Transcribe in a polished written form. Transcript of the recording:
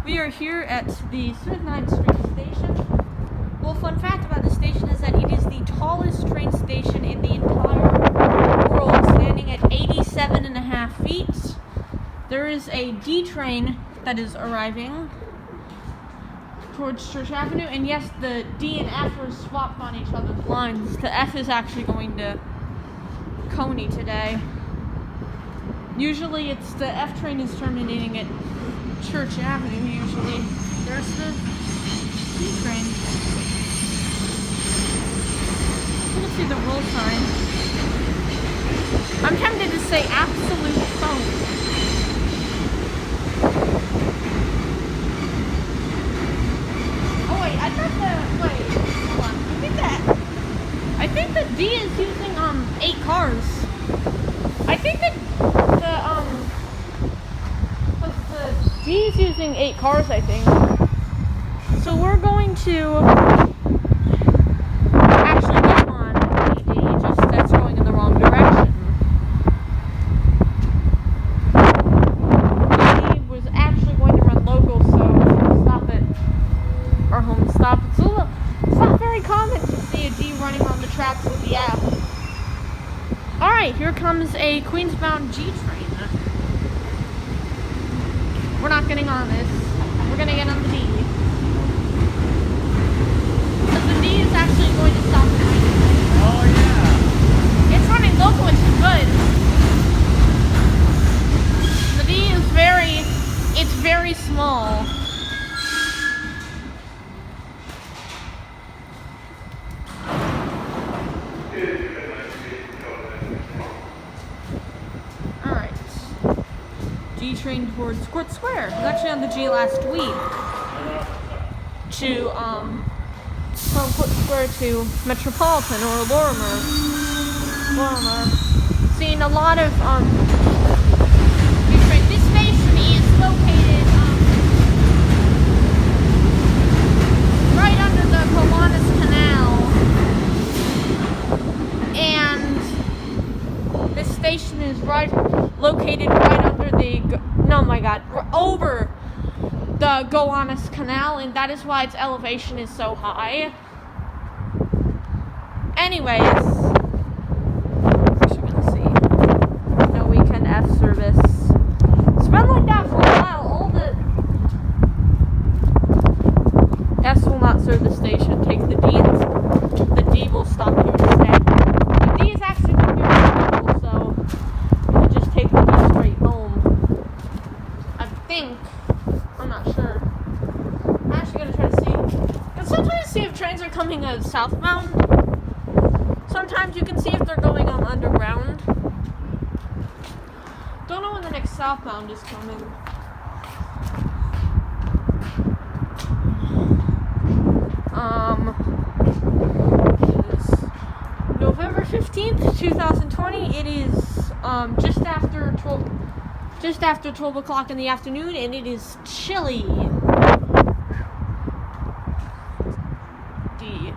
We are here at the Smith-9th Streets station. Well, fun fact about the station is that it is the tallest train station in the entire world, standing at 87.5 feet. There is a D train that is arriving towards Church Avenue, and yes, the D and F are swapped on each other's lines. The F is actually going to Coney today. Usually it's the F train is terminating at Church Avenue, usually. There's the D train. You can see the roll sign. I'm tempted to say absolute phone. Oh wait, hold on. I think the D is using 8 cars. I think that the D is using 8 cars, I think. So we're going to actually get on the D, just that's going in the wrong direction. The D was actually going to run local, so we'll stop at our home stop. It's not very common to see a D running on the tracks with the F. Alright, here comes a Queens-bound G train. We're not getting on this. We're gonna get on the D. Because the D is actually going to stop behind it. Oh yeah. It's running local, which is good. The D is it's very small. G train towards Court Square. I was actually on the G last week from Court Square to Metropolitan or Lorimer. Seeing a lot of G train. This station is located right under the Gowanus Canal, and this station is located right under over the Gowanus Canal, and that is why its elevation is so high. Anyways, as you're gonna see, no weekend F service. It's been like that for a while. All the F's will not serve the station. Take the D, and the D will stop here instead. The D is actually going to be really cool, so you can just take the D straight home. I'm not sure. I'm actually gonna try to see. You can sometimes see if trains are coming southbound. Sometimes you can see if they're going underground. Don't know when the next southbound is coming. It is November 15th, 2020. It is just after 12 o'clock in the afternoon, and it is chilly. D.